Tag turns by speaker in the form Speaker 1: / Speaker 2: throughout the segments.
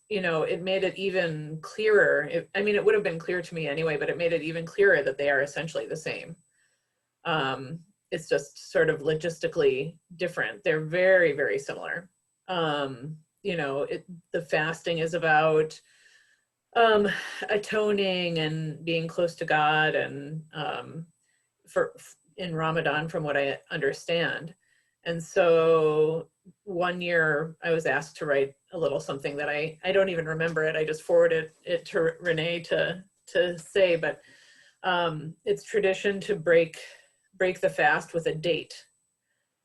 Speaker 1: it made it even clearer. I mean, it would have been clear to me anyway, but it made it even clearer that they are essentially the same. It's just sort of logistically different. They're very, very similar. The fasting is about atoning and being close to God, and in Ramadan, from what I understand. And so one year I was asked to write a little something that I don't even remember it. I just forwarded it to Renee to say, but it's tradition to break the fast with a date.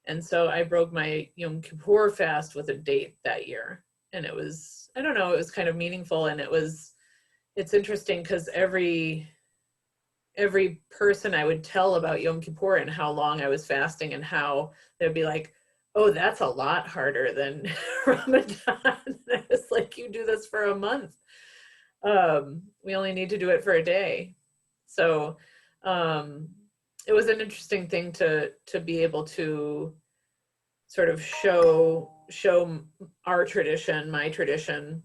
Speaker 1: And so I broke my Yom Kippur fast with a date that year. And it was, I don't know, it was kind of meaningful. And it's interesting because every person I would tell about Yom Kippur and how long I was fasting, and how they'd be like, oh, that's a lot harder than Ramadan. I was like, you do this for a month. We only need to do it for a day. So it was an interesting thing to be able to sort of show our tradition, my tradition,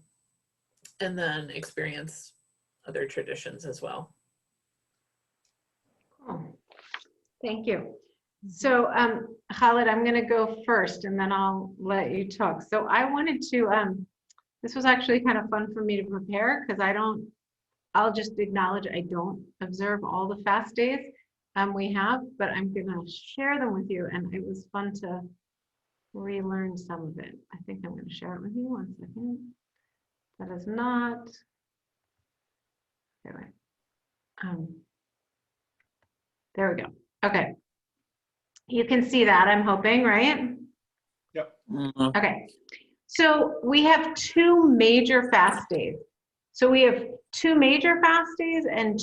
Speaker 1: and then experience other traditions as well.
Speaker 2: Cool. Thank you. So Khalid, I'm going to go first and then I'll let you talk. So I wanted to, this was actually kind of fun for me to prepare, because I'll just acknowledge I don't observe all the fast days we have, but I'm going to share them with you. And it was fun to relearn some of it. I think I'm going to share it with you. 1 second. That is not. Okay, wait. There we go. Okay. You can see that, I'm hoping, right?
Speaker 3: Yep.
Speaker 2: Okay. So we have 2 major fast days. So we have 2 major fast days and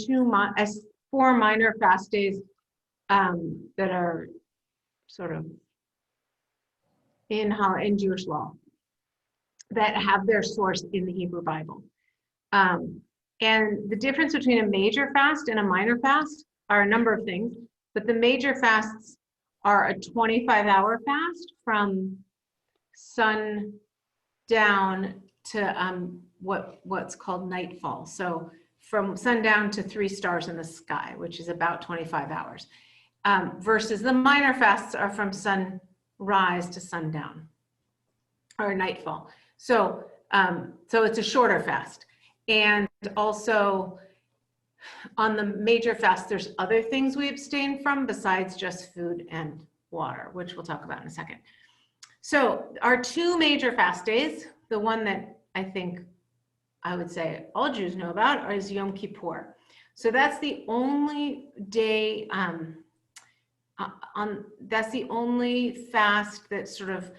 Speaker 2: 4 minor fast days that are sort of in Jewish law that have their source in the Hebrew Bible. And the difference between a major fast and a minor fast are a number of things, but the major fasts are a 25-hour fast from sundown to what's called nightfall. So from sundown to 3 stars in the sky, which is about 25 hours, versus the minor fasts are from sunrise to sundown or nightfall. So it's a shorter fast. And also on the major fast, there's other things we abstain from besides just food and water, which we'll talk about in a second. So our 2 major fast days, the one that I think I would say all Jews know about is Yom Kippur. So that's the only day, that's the only fast that's sort of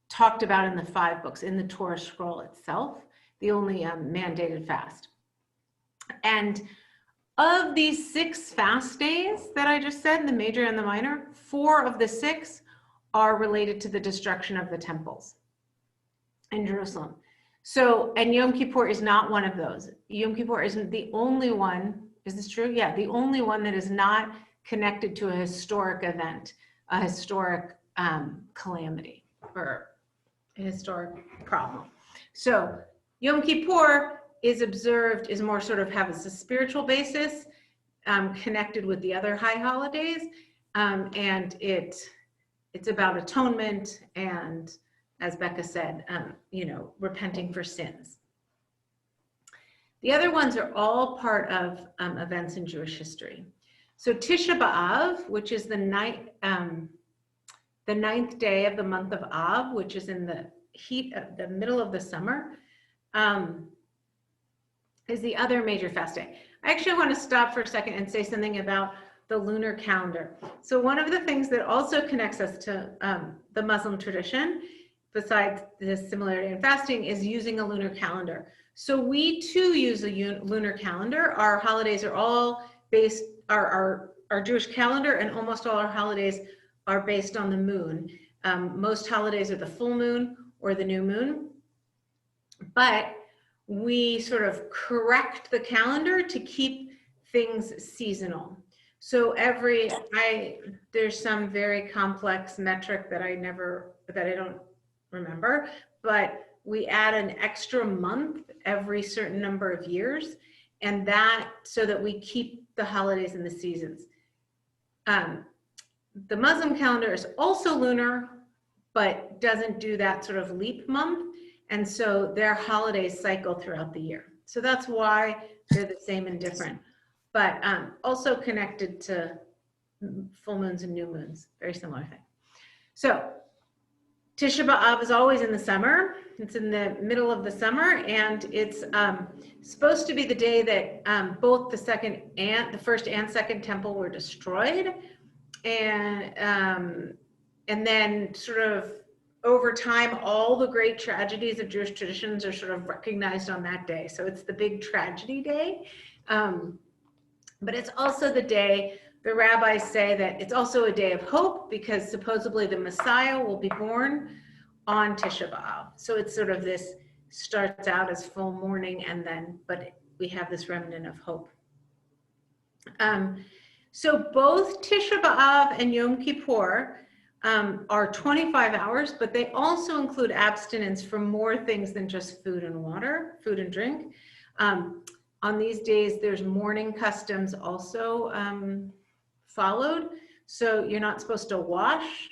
Speaker 2: talked about in the 5 books, in the Torah scroll itself, the only mandated fast. And of these 6 fast days that I just said, the major and the minor, 4 of the 6 are related to the destruction of the temples in Jerusalem. So, and Yom Kippur is not one of those. Yom Kippur isn't the only one, is this true? Yeah, the only one that is not connected to a historic event, a historic calamity or a historic problem. So Yom Kippur is observed, is more sort of has a spiritual basis, connected with the other high holidays, and it's about atonement and, as Becca said, repenting for sins. The other ones are all part of events in Jewish history. So Tisha B'Av, which is the 9th day of the month of Av, which is in the heat of the middle of the summer, is the other major fast day. I actually want to stop for a second and say something about the lunar calendar. So one of the things that also connects us to the Muslim tradition, besides the similarity in fasting, is using a lunar calendar. So we too use a lunar calendar. Our holidays are all based, our Jewish calendar and almost all our holidays are based on the moon. Most holidays are the full moon or the new moon, but we sort of correct the calendar to keep things seasonal. So there's some very complex metric that I don't remember, but we add an extra month every certain number of years, and that so that we keep the holidays and the seasons. The Muslim calendar is also lunar, but doesn't do that sort of leap month. And so their holidays cycle throughout the year. So that's why they're the same and different, but also connected to full moons and new moons, very similar thing. So Tisha B'Av is always in the summer. It's in the middle of the summer, and it's supposed to be the day that both the first and second temple were destroyed. And then sort of over time, all the great tragedies of Jewish traditions are sort of recognized on that day. So it's the big tragedy day. But it's also the day, the rabbis say that it's also a day of hope, because supposedly the Messiah will be born on Tisha B'Av. So it's sort of this, starts out as full mourning, and then, but we have this remnant of hope. So both Tisha B'Av and Yom Kippur are 25 hours, but they also include abstinence from more things than just food and water, food and drink. On these days, there's mourning customs also followed. So you're not supposed to wash,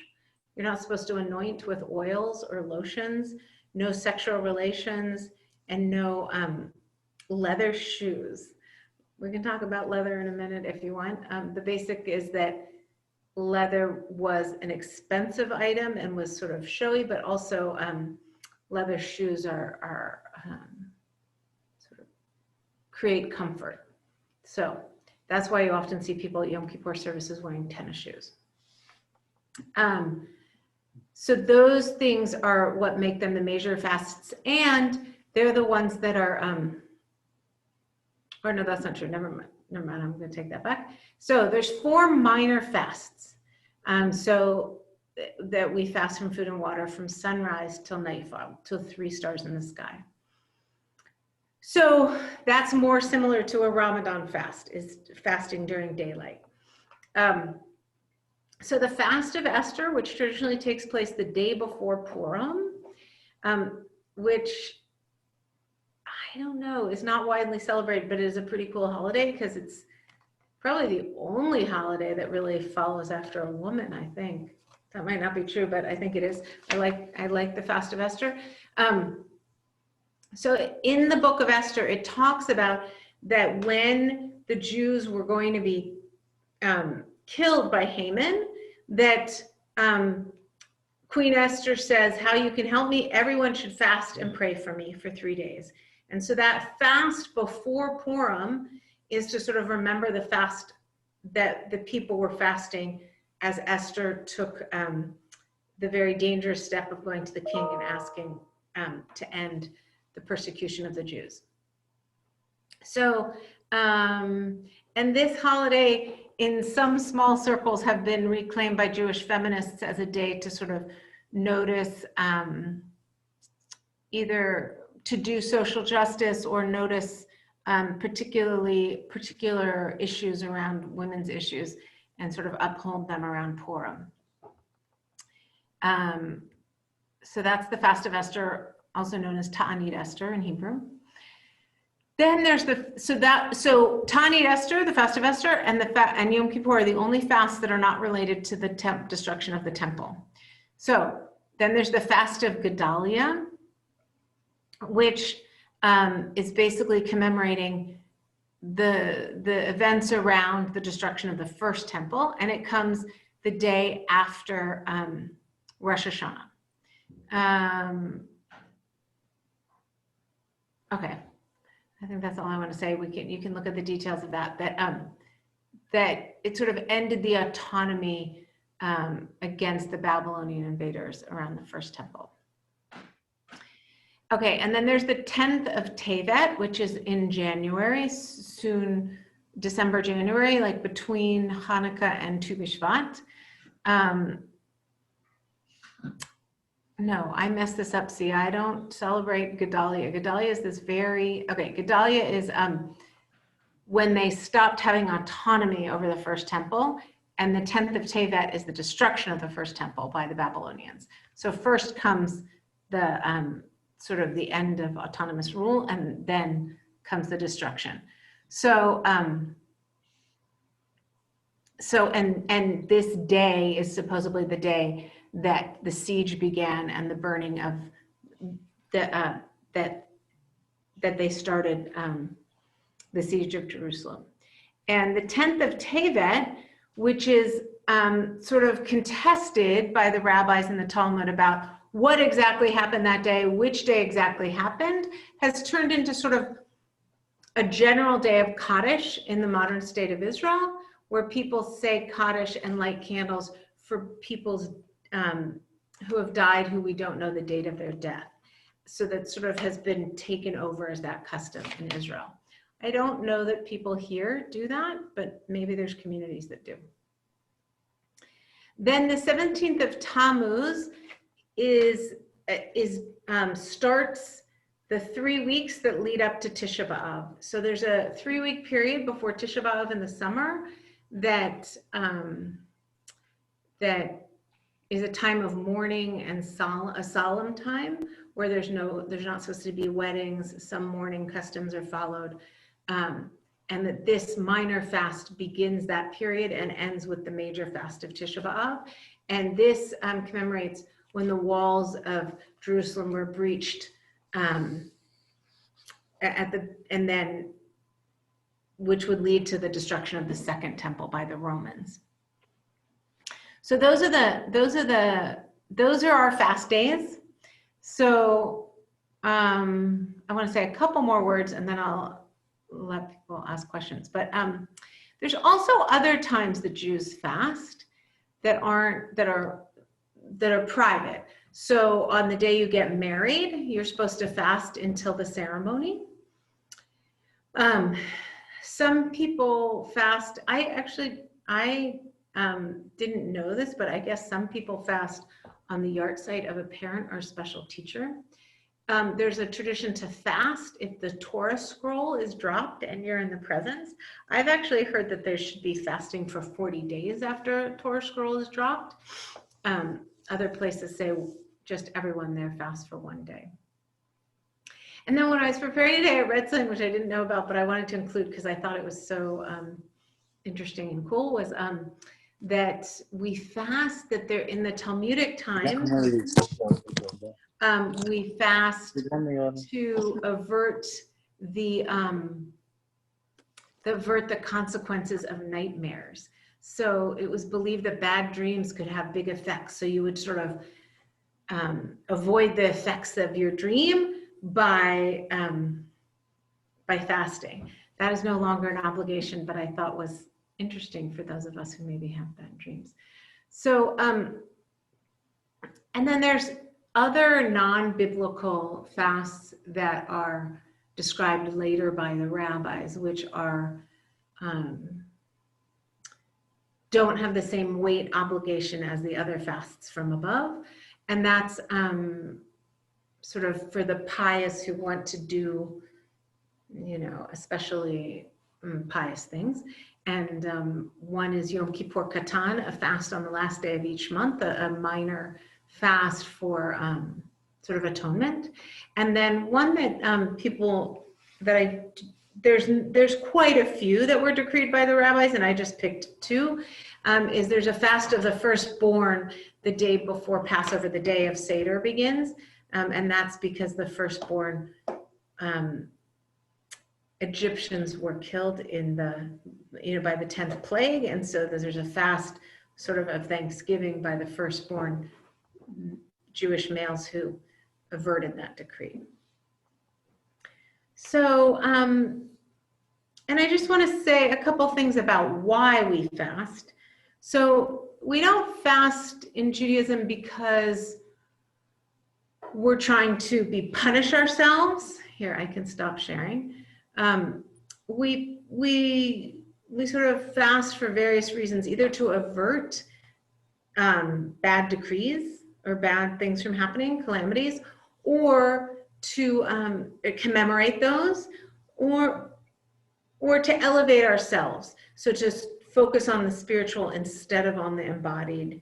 Speaker 2: you're not supposed to anoint with oils or lotions, no sexual relations, and no leather shoes. We can talk about leather in a minute if you want. The basic is that leather was an expensive item and was sort of showy, but also leather shoes are sort of create comfort. So that's why you often see people at Yom Kippur services wearing tennis shoes. So those things are what make them the major fasts, and they're the ones that are, or no, that's not true. Never mind. I'm going to take that back. So there's 4 minor fasts. So that we fast from food and water from sunrise till nightfall, till 3 stars in the sky. So that's more similar to a Ramadan fast, is fasting during daylight. So the fast of Esther, which traditionally takes place the day before Purim, which I don't know, is not widely celebrated, but it is a pretty cool holiday because it's probably the only holiday that really follows after a woman, I think. That might not be true, but I think it is. I like the fast of Esther. So in the book of Esther, it talks about that when the Jews were going to be killed by Haman, that Queen Esther says, how you can help me, everyone should fast and pray for me for 3 days. And so that fast before Purim is to sort of remember the fast that the people were fasting as Esther took the very dangerous step of going to the king and asking to end the persecution of the Jews. So, and this holiday in some small circles have been reclaimed by Jewish feminists as a day to sort of notice either to do social justice or notice particular issues around women's issues and sort of uphold them around Purim. So that's the fast of Esther, also known as Ta'anit Esther in Hebrew. Then there's so Ta'anit Esther, the fast of Esther, and Yom Kippur are the only fasts that are not related to the destruction of the temple. So then there's the fast of Gedalia, which is basically commemorating the events around the destruction of the first temple, and it comes the day after Rosh Hashanah. Okay, I think that's all I want to say. You can look at the details of that. That it sort of ended the autonomy against the Babylonian invaders around the first temple. Okay, and then there's the 10th of Tevet, which is in January, soon December, January, like between Hanukkah and Tu B'Shvat. No, I messed this up. See, I don't celebrate Gedalia. Gedalia is this Gedalia is when they stopped having autonomy over the first temple, and the 10th of Tevet is the destruction of the first temple by the Babylonians. So first comes the sort of the end of autonomous rule, and then comes the destruction. So, and this day is supposedly the day that the siege began and the burning of that they started the siege of Jerusalem. And the 10th of Tevet, which is sort of contested by the rabbis in the Talmud about what exactly happened that day, which day exactly happened, has turned into sort of a general day of Kaddish in the modern state of Israel, where people say Kaddish and light candles for people's who have died, who we don't know the date of their death. So that sort of has been taken over as that custom in Israel. I don't know that people here do that, but maybe there's communities that do. Then the 17th of Tammuz starts the 3 weeks that lead up to Tisha B'Av. So there's a 3-week period before Tisha B'Av in the summer that that is a time of mourning and a solemn time where there's not supposed to be weddings. Some mourning customs are followed, and that this minor fast begins that period and ends with the major fast of Tisha B'Av. And this commemorates when the walls of Jerusalem were breached, which would lead to the destruction of the Second Temple by the Romans. So those are our fast days. So I want to say a couple more words and then I'll let people ask questions. But there's also other times that Jews fast that are private. So on the day you get married, you're supposed to fast until the ceremony. Some people fast. I didn't know this, but I guess some people fast on the yahrzeit of a parent or a special teacher. There's a tradition to fast if the Torah scroll is dropped and you're in the presence. I've actually heard that there should be fasting for 40 days after a Torah scroll is dropped. Other places say just everyone there fasts for 1 day. And then when I was preparing today, I read something which I didn't know about, but I wanted to include because I thought it was so interesting and cool, was that we fast, that they're in the Talmudic time, we fast to avert the consequences of nightmares. So it was believed that bad dreams could have big effects. So you would sort of avoid the effects of your dream by fasting. That is no longer an obligation, but I thought was interesting for those of us who maybe have bad dreams. So, and then there's other non-biblical fasts that are described later by the rabbis, which are don't have the same weight obligation as the other fasts from above. And that's sort of for the pious who want to do, especially pious things. And one is Yom Kippur Katan, a fast on the last day of each month, a minor fast for sort of atonement. And then one that there's quite a few that were decreed by the rabbis, and I just picked 2, is there's a fast of the firstborn the day before Passover, the day of Seder begins. And that's because the firstborn Egyptians were killed in by the 10th plague. And so there's a fast sort of Thanksgiving by the firstborn Jewish males who averted that decree. So, and I just want to say a couple things about why we fast. So we don't fast in Judaism because we're trying to punish ourselves. Here, I can stop sharing. We sort of fast for various reasons, either to avert bad decrees or bad things from happening, calamities, or to commemorate those, or to elevate ourselves. So just focus on the spiritual instead of on the embodied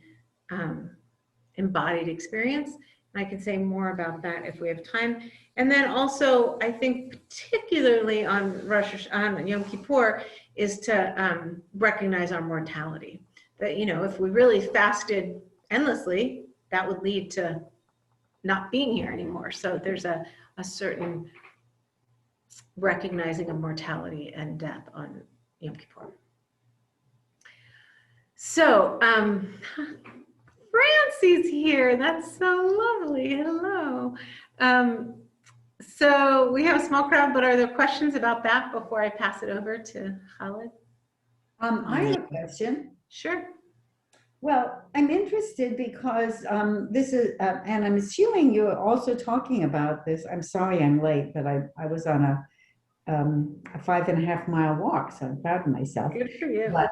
Speaker 2: experience. I can say more about that if we have time. And then also, I think particularly on on Yom Kippur, is to recognize our mortality. That, you know, if we really fasted endlessly, that would lead to not being here anymore. So there's a certain recognizing of mortality and death on Yom Kippur. So, Francie's here. That's so lovely. Hello. So we have a small crowd, but are there questions about that before I pass it over to Khalid?
Speaker 3: I have a question.
Speaker 2: Sure.
Speaker 3: Well, I'm interested because this is, and I'm assuming you're also talking about this. I'm sorry I'm late, but I was on a 5.5 mile walk, so I'm proud of myself.
Speaker 2: Good for you.
Speaker 3: But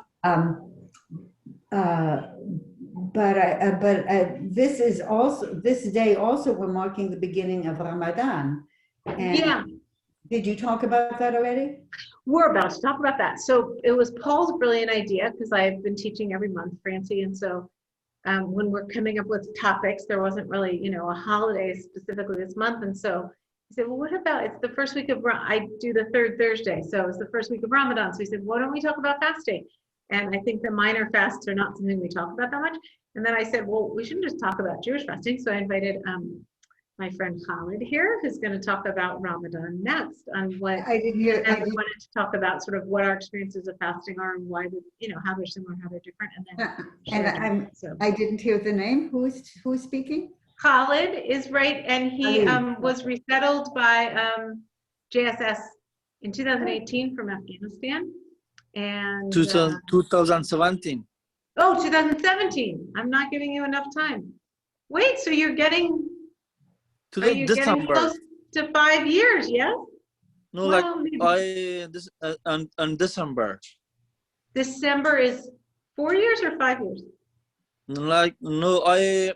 Speaker 3: this is also, this day also we're marking the beginning of Ramadan. And
Speaker 2: Yeah.
Speaker 3: did you talk about that already?
Speaker 2: We're about to talk about that. So it was Paul's brilliant idea, because I've been teaching every month, Francie, and so when we're coming up with topics, there wasn't really, you know, a holiday specifically this month, and so he said, well, what about, it's the first week of, I do the third Thursday, so it's the first week of Ramadan, so he said, why don't we talk about fasting? And I think the minor fasts are not something we talk about that much, and then I said, well, we shouldn't just talk about Jewish fasting, so I invited my friend Khalid here, who's going to talk about Ramadan next, on what
Speaker 3: I didn't hear.
Speaker 2: and we wanted to talk about sort of what our experiences of fasting are and why, you know, how they're similar, how they're different, and then
Speaker 3: I didn't hear the name. Who's speaking?
Speaker 2: Khalid is right, and he
Speaker 3: Khalid.
Speaker 2: was resettled by JSS in 2018 from Afghanistan, and
Speaker 4: 2017.
Speaker 2: oh, 2017. I'm not giving you enough time. Wait, so you're getting getting close to 5 years? Yes.
Speaker 4: No,
Speaker 2: Well,
Speaker 4: on December.
Speaker 2: December is 4 years or 5 years?
Speaker 4: Like, no, I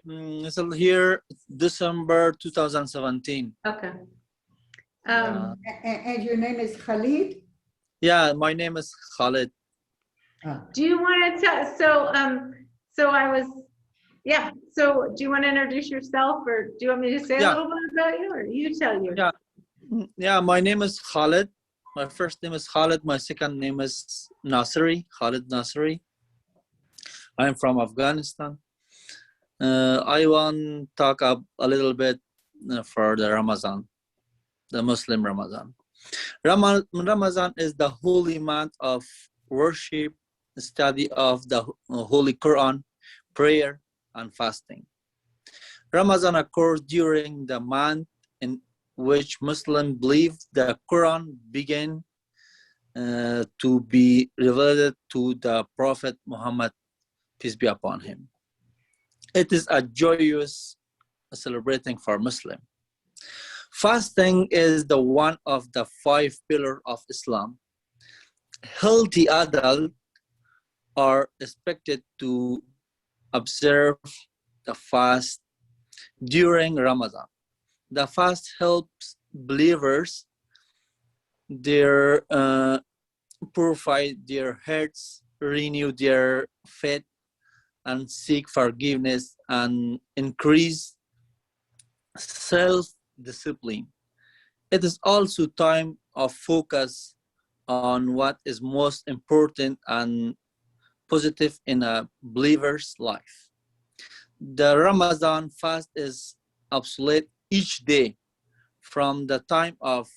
Speaker 4: still here December 2017.
Speaker 2: Okay.
Speaker 3: And your name is Khalid?
Speaker 4: Yeah, my name is Khalid.
Speaker 2: Do you want to tell, so I was, yeah, so do you want to introduce yourself, or do you want me to say a little bit about you, or you tell you?
Speaker 4: Yeah, my name is Khalid. My first name is Khalid. My second name is Nasri, Khalid Nasri. I'm from Afghanistan. I want to talk a little bit for the Ramadan, the Muslim Ramadan. Ramadan is the holy month of worship, study of the Holy Quran, prayer, and fasting. Ramadan occurs during the month in which Muslims believe the Quran began to be revealed to the Prophet Muhammad, peace be upon him. It is a joyous celebrating for Muslims. Fasting is the one of the 5 pillars of Islam. Healthy adults are expected to observe the fast during Ramadan. The fast helps believers purify their hearts, renew their faith, and seek forgiveness and increase self-discipline. It is also time of focus on what is most important and positive in a believer's life. The Ramadan fast is obsolete each day from the time of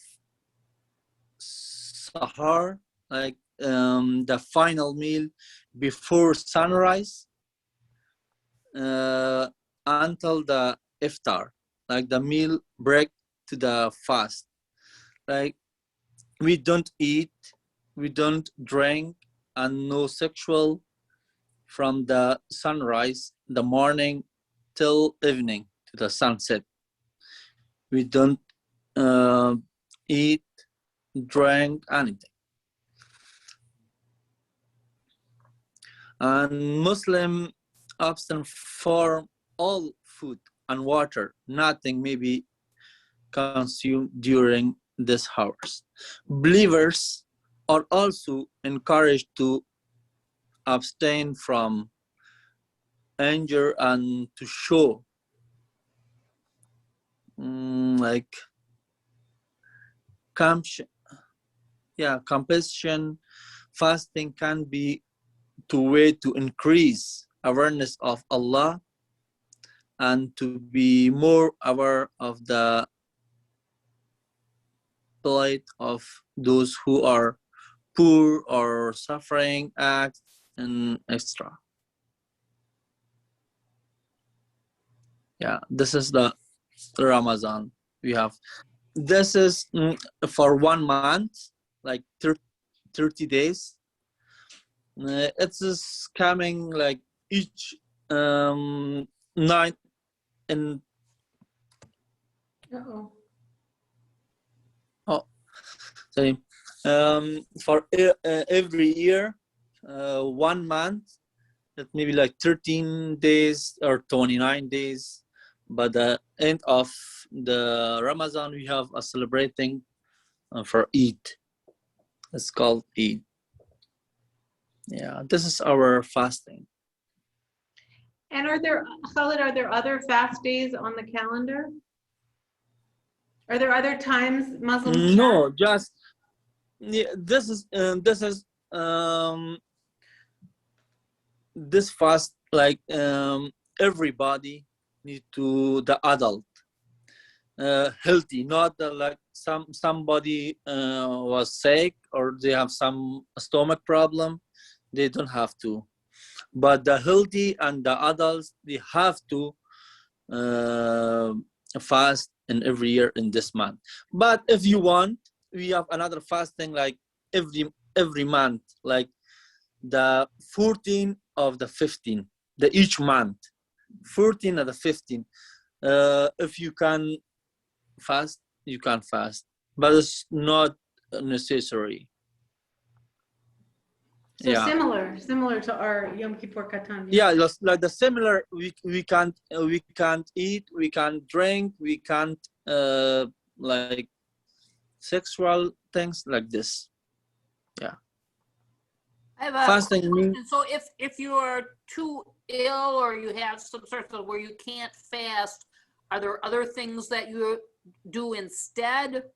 Speaker 4: Sahar, like the final meal before sunrise, until the iftar, like the meal break to the fast. Like, we don't eat, we don't drink, and no sexual from the sunrise, the morning, till evening to the sunset. We don't eat, drink, anything. And Muslim abstain from all food and water. Nothing may be consumed during these hours. Believers are also encouraged to abstain from anger and to show like compassion fasting can be to way to increase awareness of Allah and to be more aware of the plight of those who are poor or suffering, act and extra. Yeah, this is the Ramadan we have. This is for 1 month, like 30 days. It is coming like each night in.
Speaker 2: Uh-oh.
Speaker 4: Oh, sorry. For every year, 1 month, it may be like 13 days or 29 days. But the end of the Ramadan, we have a celebrating for Eid. It's called Eid. Yeah, this is our fasting.
Speaker 2: And Khalid, are there other fast days on the calendar? Are there other times Muslims
Speaker 4: No, just this is this fast, like everybody need to the adult healthy, not like somebody was sick or they have some stomach problem, they don't have to. But the healthy and the adults, they have to fast in every year in this month. But if you want, we have another fasting like every month, like the 14 of the 15, the each month, 14 of the 15. If you can fast, you can fast, but it's not necessary.
Speaker 2: So
Speaker 4: Yeah,
Speaker 2: similar to our Yom Kippur Katan.
Speaker 4: yeah, just like the similar. We can't eat, we can't drink, we can't like sexual things like this. Yeah.
Speaker 5: I have a
Speaker 4: Fasting means
Speaker 5: question. So if you are too ill or you have some sort of where you can't fast, are there other things that you do instead?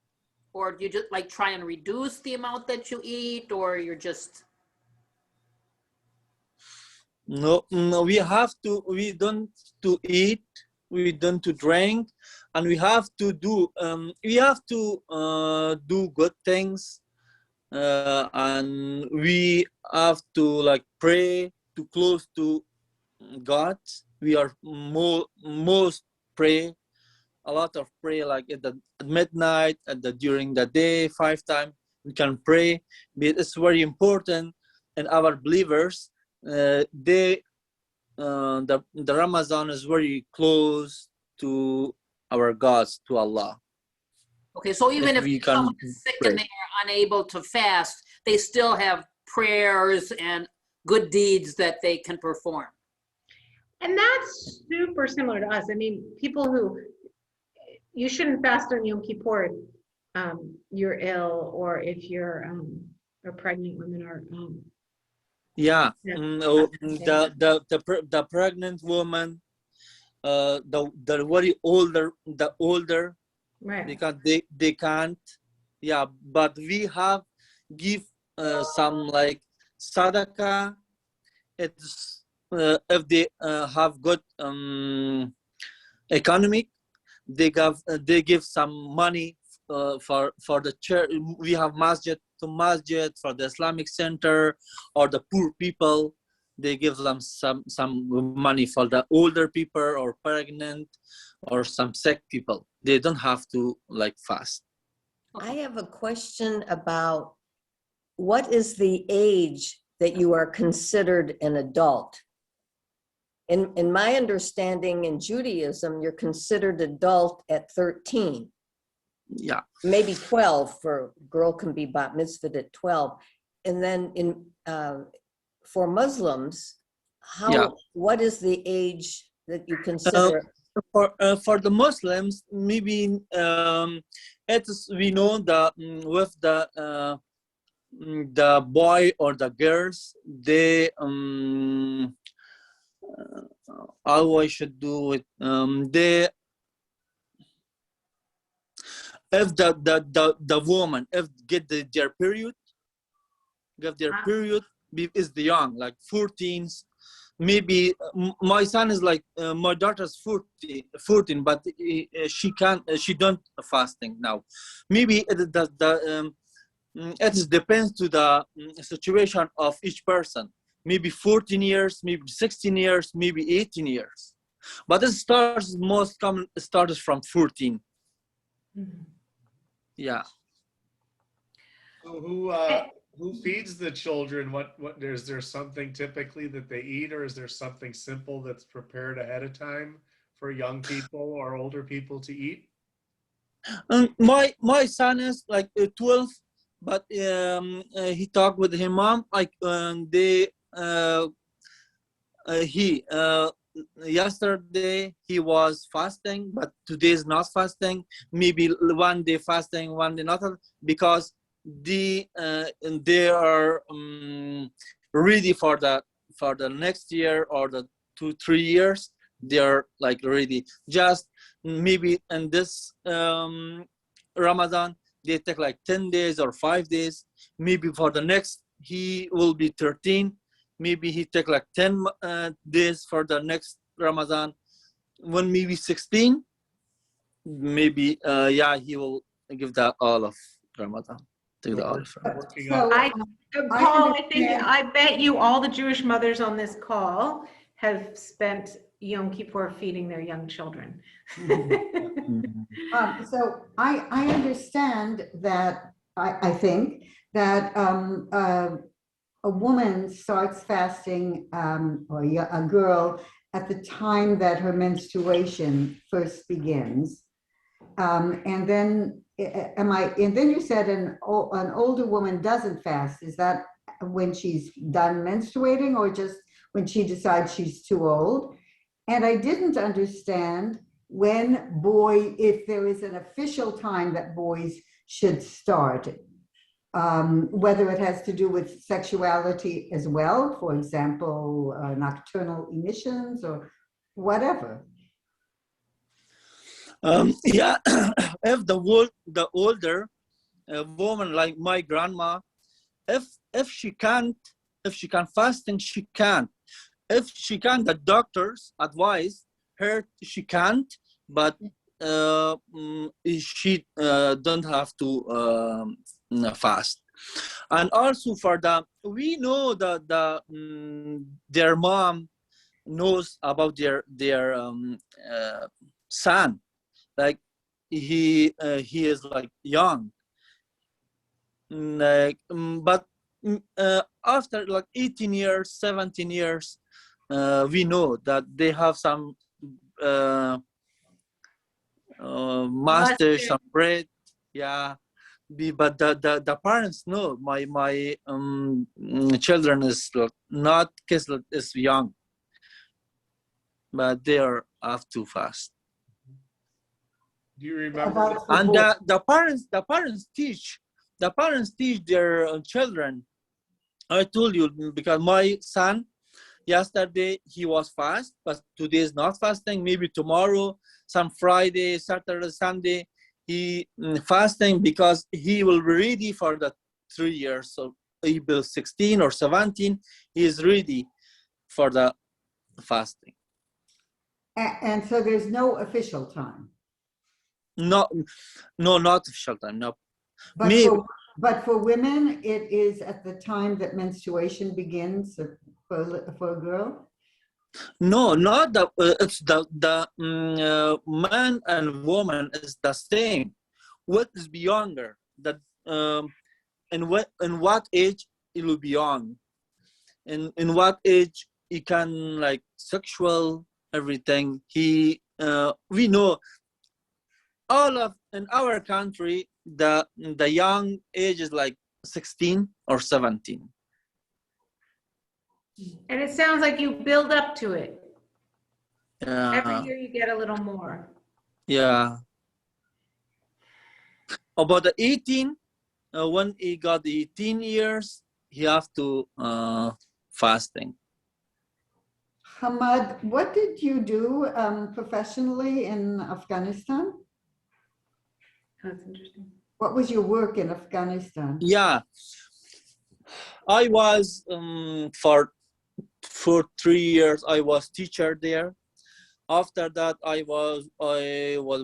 Speaker 5: Or do you just like try and reduce the amount that you eat, or you're just...
Speaker 4: no, we don't to eat, we don't to drink, and we have to do do good things, and we have to like pray to close to God. We are most pray, a lot of pray, like at midnight, during the day, 5 times we can pray. But it's very important, and our believers, the Ramadan is very close to our gods, to Allah.
Speaker 5: Okay, so even if
Speaker 4: we can
Speaker 5: someone is sick
Speaker 4: pray.
Speaker 5: and they are unable to fast, they still have prayers and good deeds that they can perform.
Speaker 2: And that's super similar to us. I mean, people who, you shouldn't fast on Yom Kippur, you're ill, or if you're or pregnant women are.
Speaker 4: Yeah,
Speaker 2: Yeah.
Speaker 4: the pregnant woman, the very older,
Speaker 2: Right.
Speaker 4: because they can't. Yeah, but we have give some like sadaqah. It's if they have good economic, they give some money for the church. We have masjid for the Islamic center, or the poor people. They give them some money for the older people or pregnant or some sick people. They don't have to like fast.
Speaker 6: I have a question about what is the age that you are considered an adult? In my understanding, in Judaism, you're considered adult at 13.
Speaker 4: Yeah.
Speaker 6: Maybe 12, for girl can be bat mitzvahed at 12. And then for Muslims, what is the age that you consider?
Speaker 4: For the Muslims, maybe we know that with the boy or the girls, they how I should do it. if the woman if get their period, get their period is the young, like 14s. Maybe my son is like my daughter's 14, but she don't fasting now. Maybe it depends to the situation of each person. Maybe 14 years, maybe 16 years, maybe 18 years. But it starts most common starts from 14. Yeah.
Speaker 7: So who feeds the children? What is there something typically that they eat, or is there something simple that's prepared ahead of time for young people or older people to eat?
Speaker 4: My son is like 12, but he talked with his mom like yesterday he was fasting, but today is not fasting. Maybe one day fasting, one day not, because they are ready for the next year or the 2-3 years. They are like ready. Just maybe in this Ramadan they take like 10 days or 5 days. Maybe for the next he will be 13. Maybe he take like 10 days for the next Ramadan. When maybe 16, maybe he will give that all of Ramadan. Take the olive.
Speaker 3: So
Speaker 2: Paul, I bet you all the Jewish mothers on this call have spent Yom Kippur feeding their young children.
Speaker 3: So I understand that I think that a woman starts fasting, or a girl, at the time that her menstruation first begins, and then and then you said an older woman doesn't fast. Is that when she's done menstruating, or just when she decides she's too old? And I didn't understand if there is an official time that boys should start, whether it has to do with sexuality as well, for example, nocturnal emissions or whatever.
Speaker 4: If the older woman like my grandma, if she can fasting, she can. If she can, the doctors advise her she can't, but she don't have to fast. And also we know that their mom knows about their son, like he is like young, like but after like 18 years, 17 years, we know that they have some mustache, some bread, but the parents know my children is not Kislet is young, but they are have to fast.
Speaker 7: Do you remember?
Speaker 4: And the parents teach their children. I told you, because my son yesterday he was fast, but today is not fasting. Maybe tomorrow, some Friday, Saturday, Sunday, he fasting, because he will be ready for the 3 years. So he will 16 or 17, he is ready for the fasting.
Speaker 3: And so there's no official time.
Speaker 4: No, not official time. No.
Speaker 3: But for women, it is at the time that menstruation begins for a girl.
Speaker 4: No, not the. It's the man and woman is the same. What is younger? That in what age it will be young, in what age he can like sexual everything. We know all of in our country the young age is like 16 or 17.
Speaker 2: And it sounds like you build up to it. Every
Speaker 4: Yeah.
Speaker 2: year you get a little more.
Speaker 4: Yeah. About the 18, when he got the 18 years, he have to fasting.
Speaker 3: Hamad, what did you do professionally in Afghanistan?
Speaker 2: That's interesting.
Speaker 3: What was your work in Afghanistan?
Speaker 4: Yeah, I was for 3 years. I was teacher there. After that, I was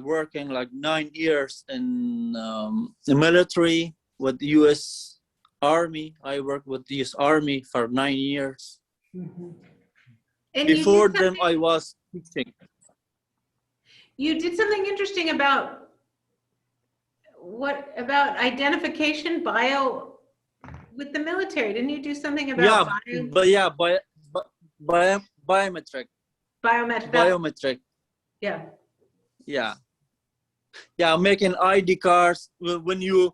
Speaker 4: working like 9 years in the military with the U.S. Army. I worked with the U.S. Army for 9 years.
Speaker 3: Mhm.
Speaker 2: And
Speaker 4: Before them, I was teaching.
Speaker 2: you did something interesting about identification with the military. Didn't you do something about
Speaker 4: Biometric. Biometric.
Speaker 2: Yeah.
Speaker 4: Yeah, making ID cards. When you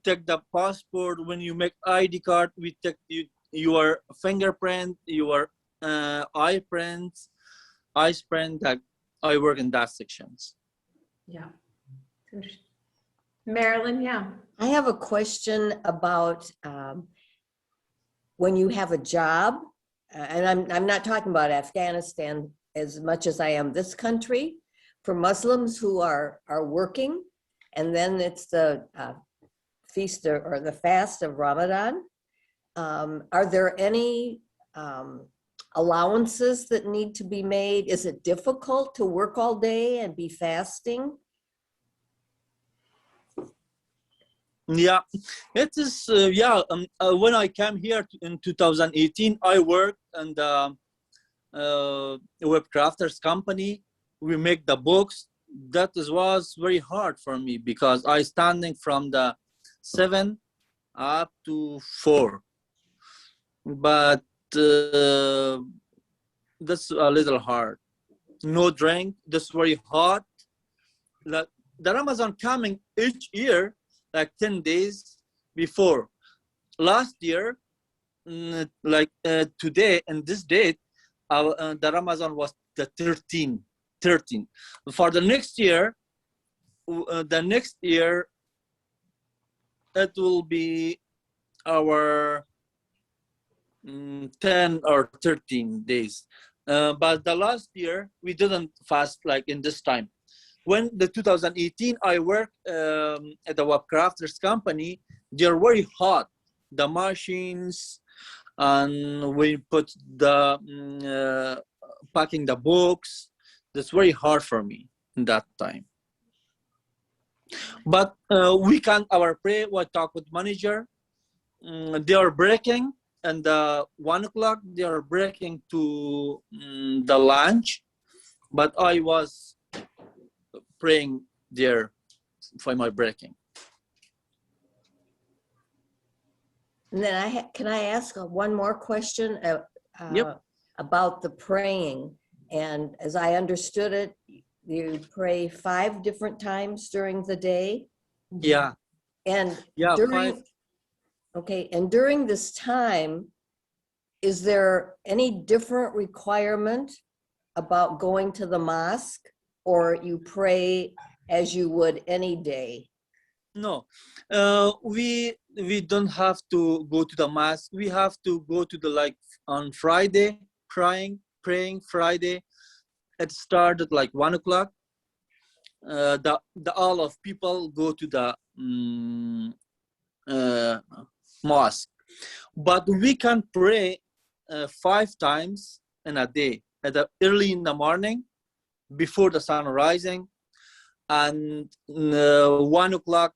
Speaker 4: take the passport, when you make ID card, we take your fingerprint, your eye print. That I work in that sections.
Speaker 2: Yeah. Interesting. Marilyn, yeah.
Speaker 6: I have a question about when you have a job, and I'm not talking about Afghanistan as much as I am this country, for Muslims who are working, and then it's the feast or the fast of Ramadan. Are there any allowances that need to be made? Is it difficult to work all day and be fasting?
Speaker 4: Yeah, it is. When I came here in 2018, I worked in the web crafters company. We make the books. That was very hard for me because I standing from the 7 up to 4. But that's a little hard. No drink. That's very hot. The Ramadan coming each year, like 10 days before. Last year, today and this date, the Ramadan was the 13. For the next year, it will be our 10 or 13 days. But the last year, we didn't fast like in this time. When the 2018, I worked at the web crafters company, they're very hot. The machines, and we put the packing the books. That's very hard for me in that time. But we can pray. We talk with manager. They are breaking, and 1 o'clock they are breaking to the lunch. But I was praying there for my breaking.
Speaker 6: And then can I ask one more question
Speaker 4: Yep.
Speaker 6: about the praying? And as I understood it, you pray 5 different times during the day.
Speaker 4: Yeah.
Speaker 6: And
Speaker 4: Yeah.
Speaker 6: during this time, is there any different requirement about going to the mosque, or you pray as you would any day?
Speaker 4: No, we don't have to go to the mosque. We have to go to the on Friday, praying Friday. It started like 1 o'clock. The all of people go to the mosque, but we can pray 5 times in a day. Early in the morning, before the sun rising, and 1 o'clock.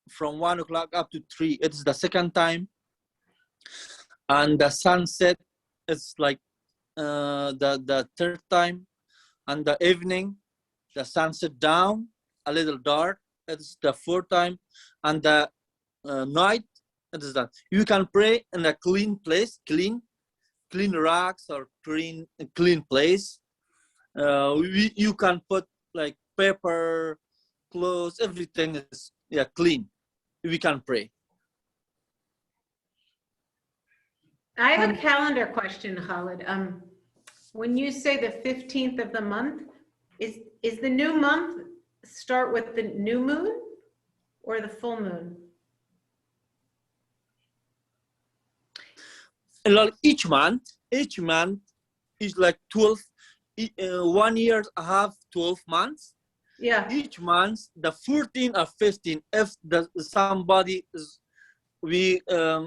Speaker 4: From 1 o'clock up to 3, it's the second time, and the sunset is like the third time, and the evening, the sunset down a little dark, it's the fourth time, and the night, it is that. You can pray in a clean place, clean rocks or clean place. You can put like paper, clothes, everything is clean. We can pray.
Speaker 2: I have a calendar question, Khalid. When you say the 15th of the month, is the new month start with the new moon or the full moon?
Speaker 4: Like each month is like 12. 1 year I have 12 months.
Speaker 2: Yeah.
Speaker 4: Each month, the 14 or 15, if somebody is, we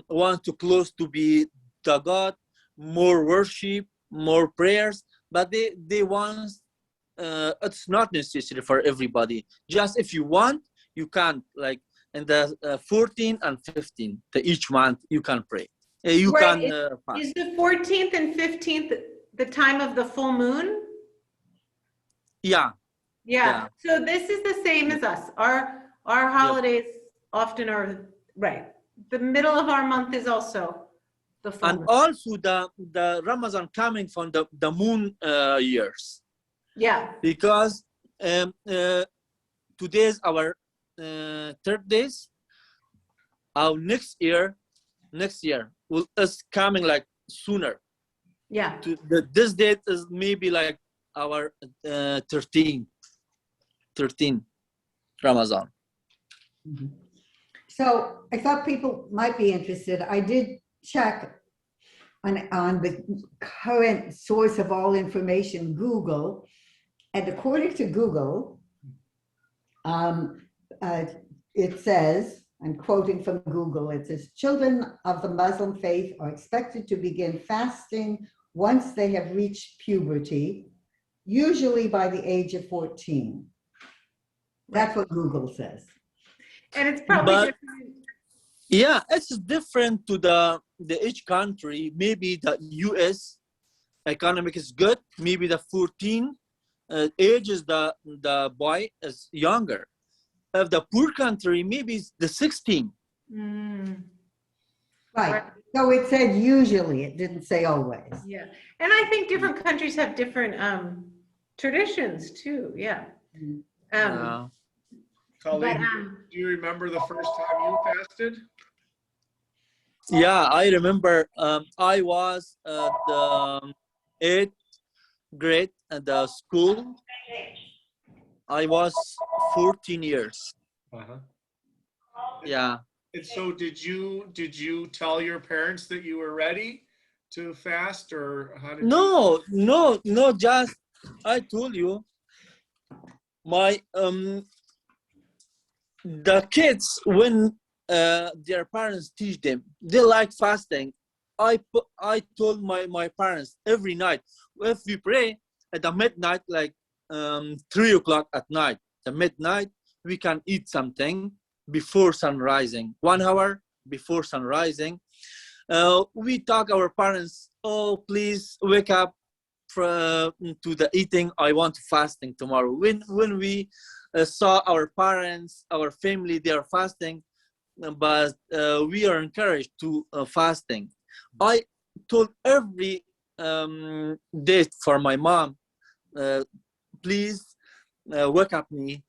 Speaker 4: want to close to be the God, more worship, more prayers, but they want, it's not necessary for everybody. Just if you want, you can, like in the 14 and 15, each month you can pray. You
Speaker 2: Right.
Speaker 4: can
Speaker 2: Is
Speaker 4: fast.
Speaker 2: the 14th and 15th the time of the full moon?
Speaker 4: Yeah.
Speaker 2: Yeah.
Speaker 4: Yeah.
Speaker 2: So this is the same as us. Our holidays often are, right. The middle of our month is also the full
Speaker 4: And
Speaker 2: moon.
Speaker 4: also the Ramadan coming from the moon years,
Speaker 2: Yeah.
Speaker 4: because today's our third days. Our next year will is coming like sooner.
Speaker 2: Yeah.
Speaker 4: This date is maybe like our 13 Ramadan.
Speaker 3: So I thought people might be interested. I did check on the current source of all information, Google, and according to Google, it says, I'm quoting from Google, it says, children of the Muslim faith are expected to begin fasting once they have reached puberty, usually by the age of 14. That's what Google says.
Speaker 2: And it's probably
Speaker 4: But
Speaker 2: different.
Speaker 4: yeah, it's different to the each country. Maybe the US economic is good. Maybe the 14 age is the boy is younger. Of the poor country, maybe it's the 16.
Speaker 2: Mm,
Speaker 3: Right. So it said usually, it didn't say always.
Speaker 2: yeah. And I think different countries have different traditions too. Yeah.
Speaker 7: Khalid,
Speaker 2: But,
Speaker 7: do you remember the first time you fasted?
Speaker 4: Yeah, I remember I was at the 8th grade at the school. I was 14 years.
Speaker 7: Uh-huh.
Speaker 4: Yeah.
Speaker 7: And so did you tell your parents that you were ready to fast, or how did you?
Speaker 4: No, just I told you my the kids, when their parents teach them, they like fasting. I told my parents every night, if we pray at the midnight, like 3 o'clock at night, the midnight, we can eat something before sun rising, 1 hour before sun rising. We talk our parents, oh, please wake up to the eating. I want fasting tomorrow. When we saw our parents, our family, they are fasting, but we are encouraged to fasting. I told every day for my mom, please wake up me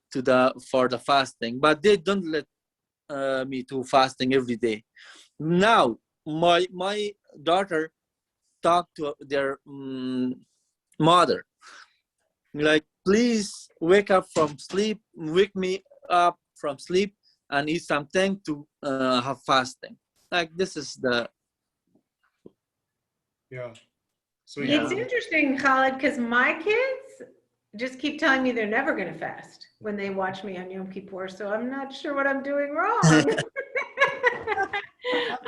Speaker 4: for the fasting, but they don't let me to fasting every day. Now my daughter talked to their mother, like, please wake up from sleep, wake me up from sleep and eat something to have fasting. Like, this is the
Speaker 7: Yeah. So
Speaker 2: it's interesting, Khalid, because my kids just keep telling me they're never going to fast when they watch me on Yom Kippur. So I'm not sure what I'm doing wrong.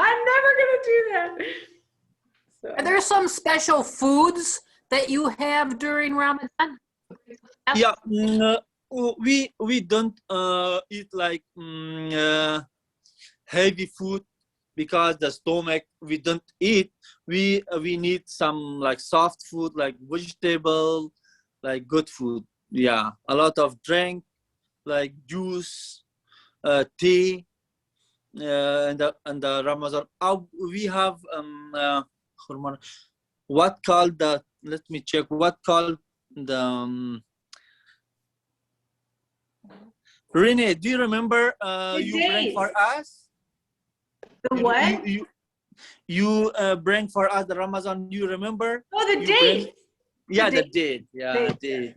Speaker 2: I'm never going to do that. So.
Speaker 5: Are there some special foods that you have during Ramadan?
Speaker 4: Yeah, we don't eat like heavy food, because the stomach we don't eat. We need some like soft food, like vegetable, like good food. Yeah, a lot of drink, like juice, tea, and the Ramadan. We have what called the, let me check, what called the Renee, do you remember you bring for us?
Speaker 2: The what?
Speaker 4: You bring for us the Ramadan, you remember?
Speaker 2: Oh, the date.
Speaker 4: Yeah, the date. Yeah,
Speaker 2: date.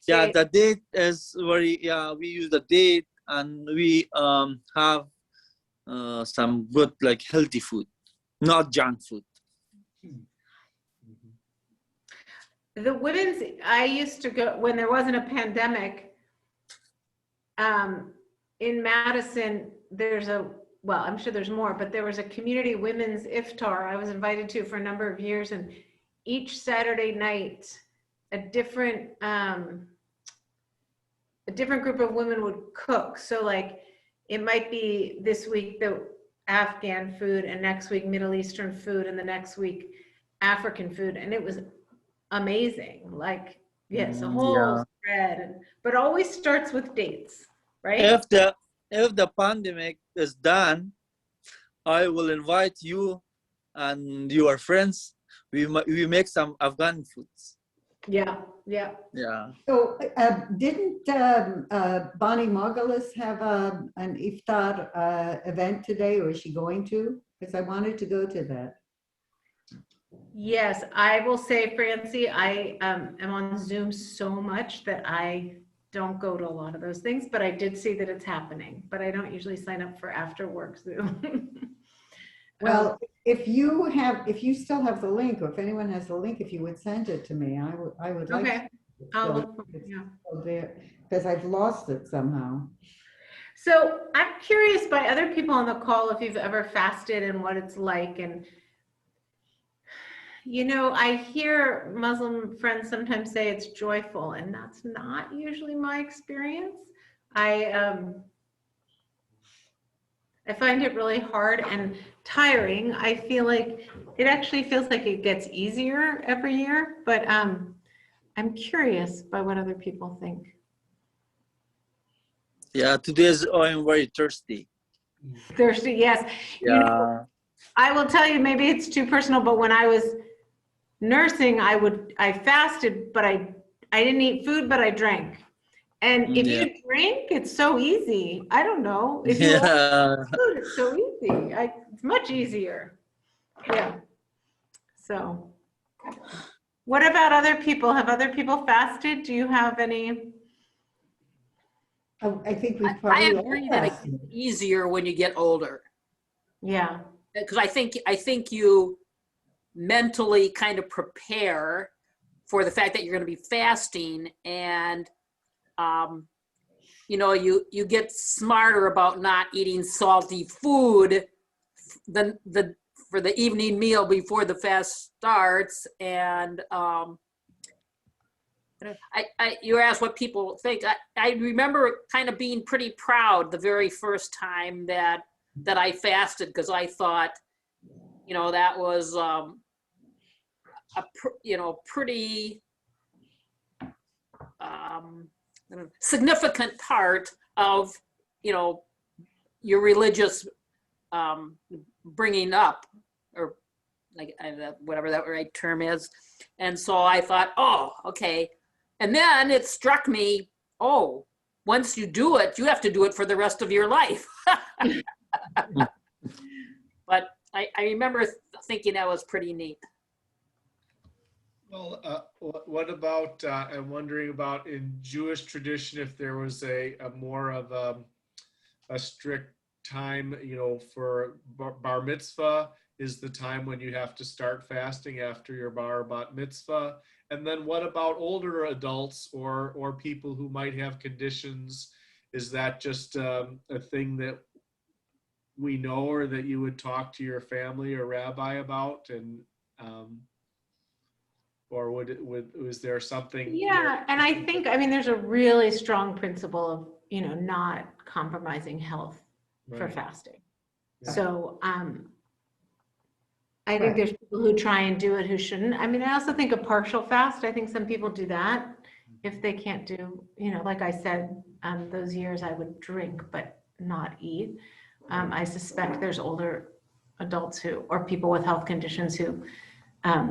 Speaker 4: Yeah, the date is very, yeah, we use the date, and we have some good, like, healthy food, not junk food.
Speaker 2: The women's, I used to go, when there wasn't a pandemic, in Madison, well, I'm sure there's more, but there was a community women's iftar I was invited to for a number of years, and each Saturday night, a different group of women would cook. So like, it might be this week the Afghan food, and next week Middle Eastern food, and the next week African food, and it was amazing. Like, yes, a whole
Speaker 4: Yeah.
Speaker 2: spread, but always starts with dates, right?
Speaker 4: If the pandemic is done, I will invite you and your friends. We make some Afghan foods.
Speaker 2: Yeah, yeah.
Speaker 4: Yeah.
Speaker 3: So didn't Bonnie Margulis have an iftar event today, or is she going to? Because I wanted to go to that.
Speaker 2: Yes, I will say, Francie, I am on Zoom so much that I don't go to a lot of those things, but I did see that it's happening, but I don't usually sign up for after work Zoom.
Speaker 3: Well, if you still have the link, or if anyone has the link, if you would send it to me, I would like
Speaker 2: Okay,
Speaker 3: to.
Speaker 2: I'll look for it, yeah.
Speaker 3: Because I've lost it somehow.
Speaker 2: So I'm curious by other people on the call if you've ever fasted and what it's like. And, you know, I hear Muslim friends sometimes say it's joyful, and that's not usually my experience. I find it really hard and tiring. I feel like it actually feels like it gets easier every year, but I'm curious by what other people think.
Speaker 4: Yeah, I'm very thirsty.
Speaker 2: Thirsty, yes.
Speaker 4: Yeah.
Speaker 2: You know, I will tell you, maybe it's too personal, but when I was nursing, I fasted, but I didn't eat food, but I drank. And if you drink, it's so easy. I don't know. If you want food, it's so easy. It's much easier. Yeah. So what about other people? Have other people fasted? Do you have any?
Speaker 3: I think we
Speaker 5: I
Speaker 3: probably
Speaker 5: agree
Speaker 3: all
Speaker 5: that it
Speaker 3: fasted.
Speaker 5: gets easier when you get older.
Speaker 2: Yeah.
Speaker 5: Because I think you mentally kind of prepare for the fact that you're going to be fasting, and you know, you get smarter about not eating salty food for the evening meal before the fast starts. And you asked what people think. I remember kind of being pretty proud the very first time that I fasted, because I thought, you know, that was pretty significant part of, you know, your religious bringing up, or like whatever that right term is. And so I thought, oh, okay. And then it struck me, oh, once you do it, you have to do it for the rest of your life. But I remember thinking that was pretty neat.
Speaker 7: Well, what about, I'm wondering about in Jewish tradition, if there was a more of a strict time, you know, for bar mitzvah is the time when you have to start fasting after your bar or bat mitzvah. And then what about older adults or people who might have conditions? Is that just a thing that we know, or that you would talk to your family or rabbi about? And or was there something?
Speaker 2: Yeah, and I think, I mean, there's a really strong principle of, you know, not compromising health for
Speaker 7: Right.
Speaker 2: fasting.
Speaker 7: Yeah.
Speaker 2: So I think there's people who try and do it who shouldn't. I mean, I also think a partial fast, I think some people do that if they can't do, you know, like I said, those years I would drink but not eat. I suspect there's older adults or people with health conditions who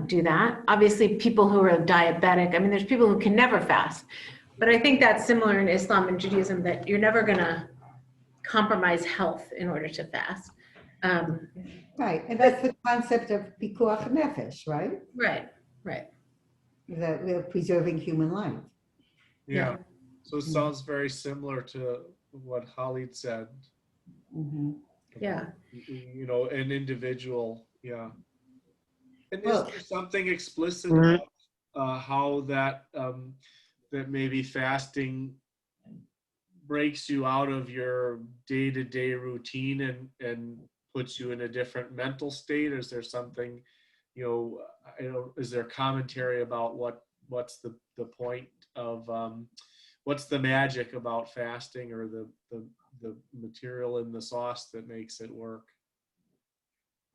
Speaker 2: do that. Obviously, people who are diabetic, I mean, there's people who can never fast, but I think that's similar in Islam and Judaism, that you're never gonna compromise health in order to fast.
Speaker 3: Right, and that's the concept of pikuach nefesh, right?
Speaker 2: Right.
Speaker 3: That we're preserving human life.
Speaker 7: Yeah. So it sounds very similar to what Khalid said.
Speaker 3: Mm-hmm.
Speaker 2: Yeah.
Speaker 7: You know, an individual. Yeah. And
Speaker 3: Well,
Speaker 7: is there something explicit about how that that maybe fasting breaks you out of your day-to-day routine and puts you in a different mental state? Is there something, you know, I don't, is there commentary about what's the point of, what's the magic about fasting, or the material in the sauce that makes it work?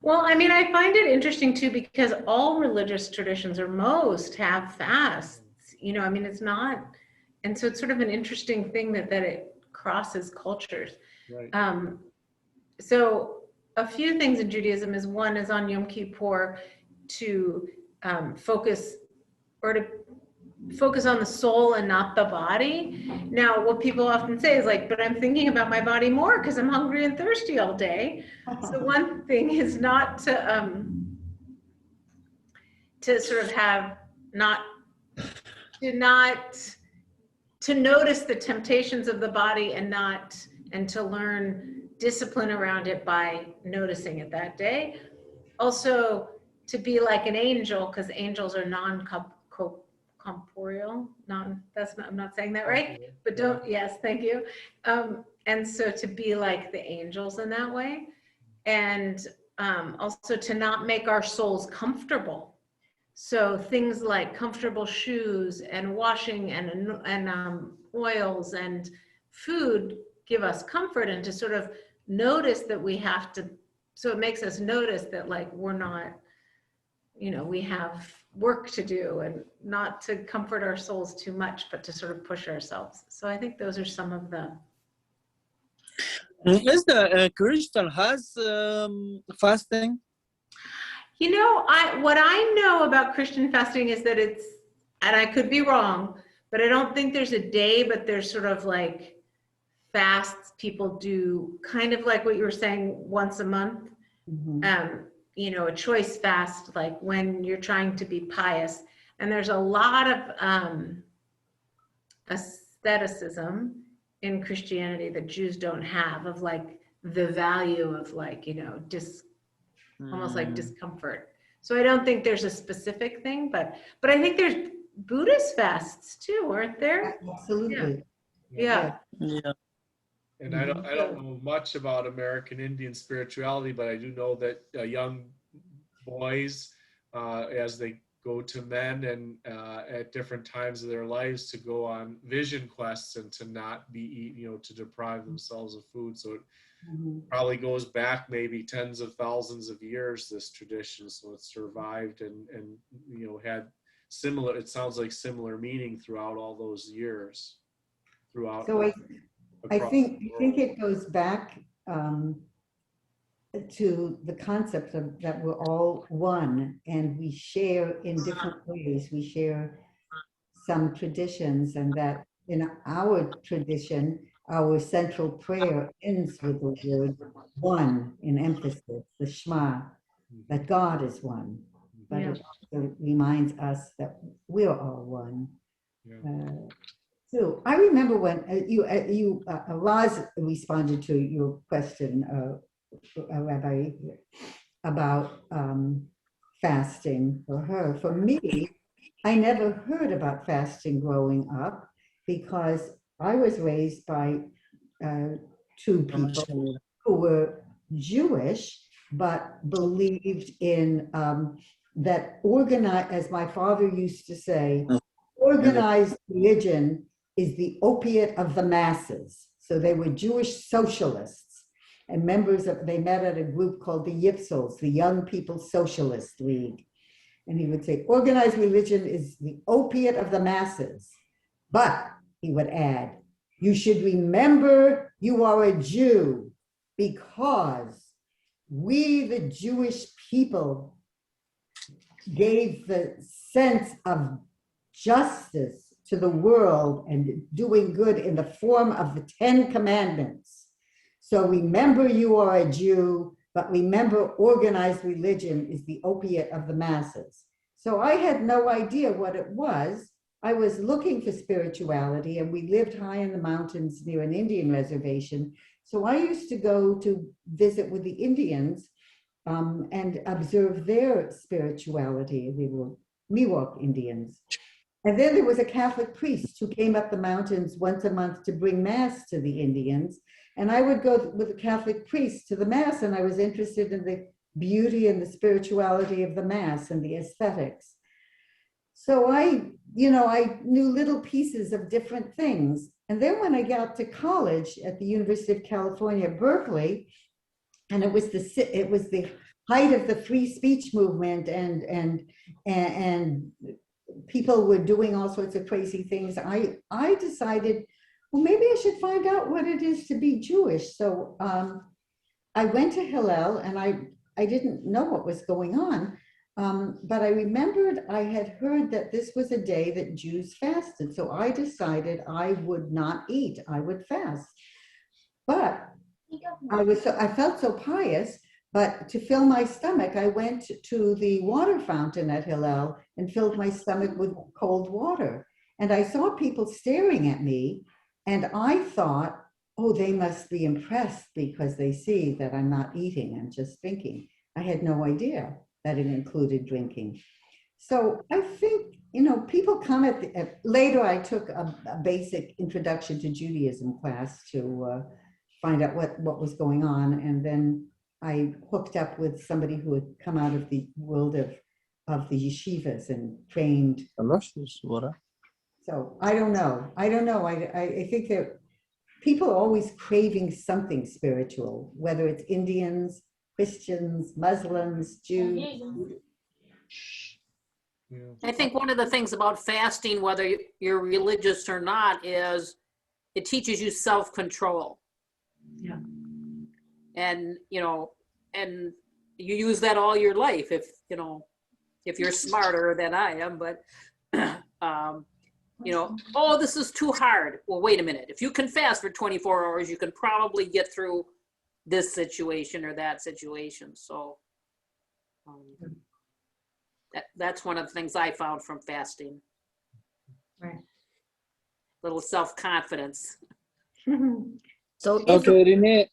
Speaker 2: Well, I mean, I find it interesting too, because all religious traditions, or most, have fasts. You know, I mean, it's not, and so it's sort of an interesting thing that it crosses cultures.
Speaker 7: Right.
Speaker 2: So a few things in Judaism is, one is on Yom Kippur to focus on the soul and not the body. Now, what people often say is like, but I'm thinking about my body more because I'm hungry and thirsty all day. So one thing is not to sort of have to notice the temptations of the body, and to learn discipline around it by noticing it that day. Also, to be like an angel, because angels are non-corporeal. I'm not saying that right, but yes, thank you. And so to be like the angels in that way, and also to not make our souls comfortable. So things like comfortable shoes and washing and oils and food give us comfort, and to sort of notice that we have to, so it makes us notice that like we're not, you know, we have work to do, and not to comfort our souls too much, but to sort of push ourselves. So I think those are some of the.
Speaker 4: Is the Christian has fasting?
Speaker 2: You know, what I know about Christian fasting is that it's, and I could be wrong, but I don't think there's a day, but there's sort of like fasts people do, kind of like what you were saying, once a month. You know, a choice fast, like when you're trying to be pious. And there's a lot of aestheticism in Christianity that Jews don't have, of like the value of like, you know, almost like discomfort. So I don't think there's a specific thing, but I think there's Buddhist fasts too, aren't there?
Speaker 3: Absolutely.
Speaker 2: Yeah.
Speaker 4: Yeah.
Speaker 7: And I don't know much about American Indian spirituality, but I do know that young boys, as they go to men and at different times of their lives, to go on vision quests and to not be, you know, to deprive themselves of food. So it probably goes back maybe tens of thousands of years, this tradition. So it's survived and you know, had similar, it sounds like similar meaning throughout all those years.
Speaker 3: So I think it goes back to the concept of that we're all one, and we share in different ways. We share some traditions, and that in our tradition, our central prayer ends with the word one in emphasis, the Shema, that God is one. But it also reminds us that we're all one. So I remember when Roz responded to your question, Rabbi, about fasting for her. For me, I never heard about fasting growing up, because I was raised by two people who were Jewish, but believed in that organized, as my father used to say, organized religion is the opiate of the masses. So they were Jewish socialists and members of, they met at a group called the Yipsels, the Young People's Socialist League. And he would say, organized religion is the opiate of the masses. But, he would add, you should remember you are a Jew, because we, the Jewish people, gave the sense of justice to the world and doing good in the form of the 10 Commandments. So remember you are a Jew, but remember organized religion is the opiate of the masses. So I had no idea what it was. I was looking for spirituality, and we lived high in the mountains near an Indian reservation. So I used to go to visit with the Indians and observe their spirituality. They were Miwok Indians. And then there was a Catholic priest who came up the mountains once a month to bring mass to the Indians. And I would go with a Catholic priest to the mass, and I was interested in the beauty and the spirituality of the mass and the aesthetics. So I knew little pieces of different things. And then when I got to college at the University of California, Berkeley, and it was the height of the free speech movement, and people were doing all sorts of crazy things. I decided, well, maybe I should find out what it is to be Jewish. So I went to Hillel, and I didn't know what was going on. But I remembered I had heard that this was a day that Jews fasted. So I decided I would not eat, I would fast. But I felt so pious, but to fill my stomach, I went to the water fountain at Hillel and filled my stomach with cold water. And I saw people staring at me, and I thought, oh, they must be impressed because they see that I'm not eating, I'm just drinking. I had no idea that it included drinking. So I think, people come later I took a basic introduction to Judaism class to find out what was going on. And then I hooked up with somebody who had come out of the world of the yeshivas and trained. So I don't know. I think that people are always craving something spiritual, whether it's Indians, Christians, Muslims, Jews.
Speaker 7: Yeah.
Speaker 5: I think one of the things about fasting, whether you're religious or not, is it teaches you self-control.
Speaker 2: Yeah.
Speaker 5: And, and you use that all your life if you're smarter than I am, but, oh, this is too hard. Well, wait a minute. If you can fast for 24 hours, you can probably get through this situation or that situation. So that's one of the things I found from fasting.
Speaker 2: Right.
Speaker 5: Little self-confidence.
Speaker 6: So
Speaker 4: Okay, Renee,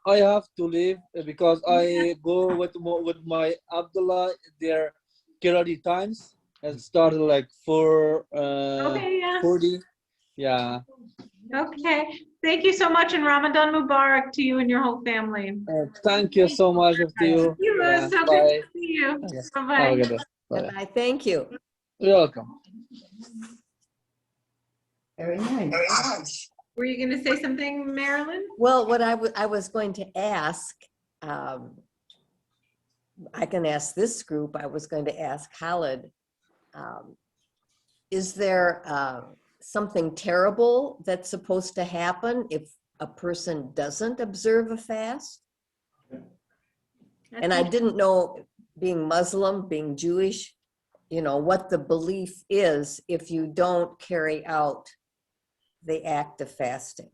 Speaker 4: I have to leave because I go with my Abdullah their Kirari times. It started like 4:40. Yeah.
Speaker 2: Okay. Thank you so much, and Ramadan Mubarak to you and your whole family.
Speaker 4: Thank you so much to you.
Speaker 2: You
Speaker 4: Yeah,
Speaker 2: so good
Speaker 4: bye.
Speaker 2: to see you.
Speaker 4: Yes.
Speaker 2: Bye-bye.
Speaker 4: Have a good day. Bye.
Speaker 6: I thank you.
Speaker 4: You're welcome.
Speaker 3: Very nice.
Speaker 2: Were you going to say something, Marilyn?
Speaker 6: Well, what I was going to ask, I can ask this group, I was going to ask Khalid, is there something terrible that's supposed to happen if a person doesn't observe a fast? And I didn't know, being Muslim, being Jewish, what the belief is if you don't carry out the act of fasting.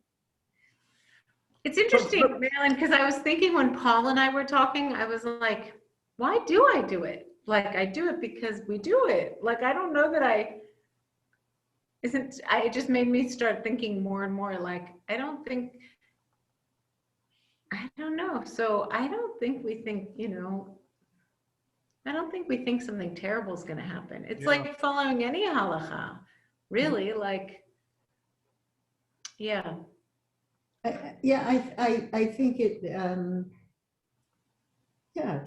Speaker 2: It's interesting, Marilyn, because I was thinking when Paul and I were talking, I was like, why do I do it? Like, I do it because we do it. Like, I don't know that it just made me start thinking more and more, like, I don't know. So I don't think we think, I don't think we think something terrible is going to happen. It's like following any halacha, really, like, yeah.
Speaker 3: I think it's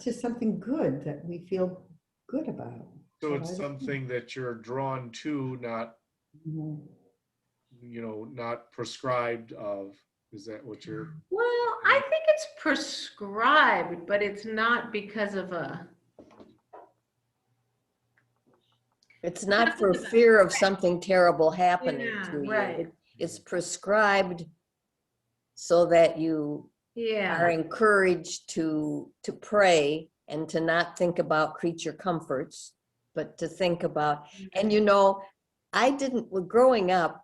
Speaker 3: just something good that we feel good about.
Speaker 7: So it's something that you're drawn to, not, not prescribed of. Is that what you're?
Speaker 2: Well, I think it's prescribed, but it's not because of
Speaker 6: It's not for fear of something terrible happening to you.
Speaker 2: right.
Speaker 6: It's prescribed so that you are encouraged to pray and to not think about creature comforts, but to think about, and growing up,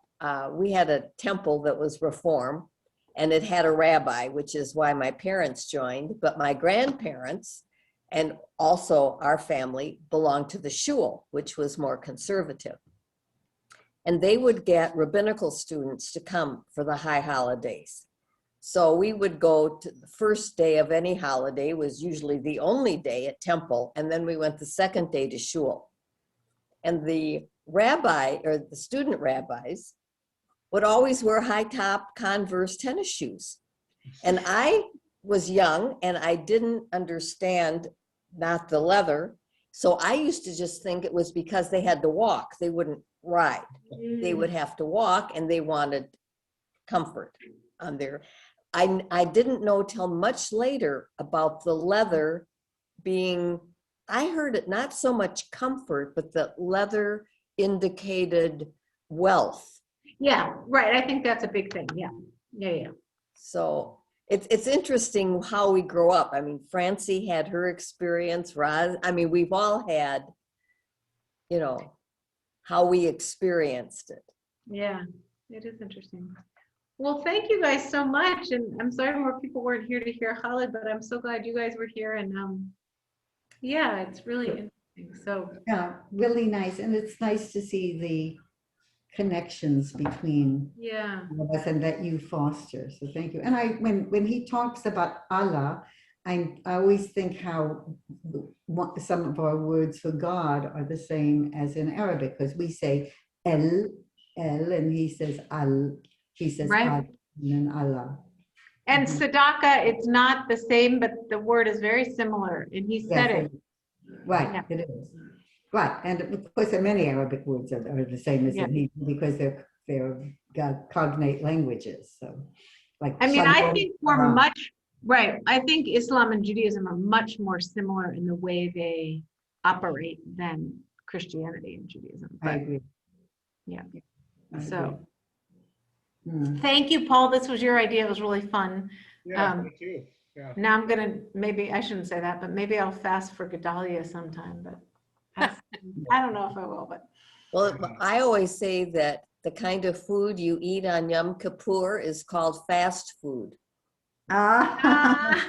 Speaker 6: we had a temple that was Reform, and it had a rabbi, which is why my parents joined, but my grandparents and also our family belonged to the shul, which was more conservative. And they would get rabbinical students to come for the high holidays. So we would go to the first day of any holiday, was usually the only day at temple, and then we went the second day to shul. And the rabbi or the student rabbis would always wear high top Converse tennis shoes. And I was young and I didn't understand not the leather. So I used to just think it was because they had to walk. They wouldn't ride. They would have to walk and they wanted comfort on their, I didn't know till much later about the leather being, I heard it not so much comfort, but the leather indicated wealth.
Speaker 2: Yeah, right. I think that's a big thing. Yeah. Yeah, yeah.
Speaker 6: So it's interesting how we grow up. I mean, Francie had her experience, Roz. I mean, we've all had, you know, how we experienced it.
Speaker 2: Yeah, it is interesting. Well, thank you guys so much. And I'm sorry more people weren't here to hear Khalid, but I'm so glad you guys were here. And yeah, it's really interesting. So
Speaker 3: Yeah, really nice. And it's nice to see the connections between
Speaker 2: yeah.
Speaker 3: all of us and that you foster. So thank you. And when he talks about Allah, I always think how some of our words for God are the same as in Arabic, because we say El, and he says Al, he says
Speaker 2: Right.
Speaker 3: Al, and then Allah.
Speaker 2: And Sadaka, it's not the same, but the word is very similar. And he said
Speaker 3: Yes,
Speaker 2: it.
Speaker 3: right,
Speaker 2: Yeah.
Speaker 3: it is. Right, and of course, there are many Arabic words that are the same as
Speaker 2: Yeah.
Speaker 3: in Hebrew because they're got cognate languages. So, like
Speaker 2: I mean, I
Speaker 3: Shalom,
Speaker 2: think we're
Speaker 3: Salam.
Speaker 2: much, right. I think Islam and Judaism are much more similar in the way they operate than Christianity and Judaism.
Speaker 3: I
Speaker 2: But
Speaker 3: agree.
Speaker 2: yeah.
Speaker 3: I
Speaker 2: So
Speaker 3: agree.
Speaker 2: thank you, Paul. This was your idea. It was really fun.
Speaker 7: Yeah, thank you. Yeah.
Speaker 2: Now I'm gonna, maybe, I shouldn't say that, but maybe I'll fast for Gedalia sometime, but I don't know if I will, but.
Speaker 6: Well, I always say that the kind of food you eat on Yom Kippur is called fast food.
Speaker 3: Ah.
Speaker 2: Ah.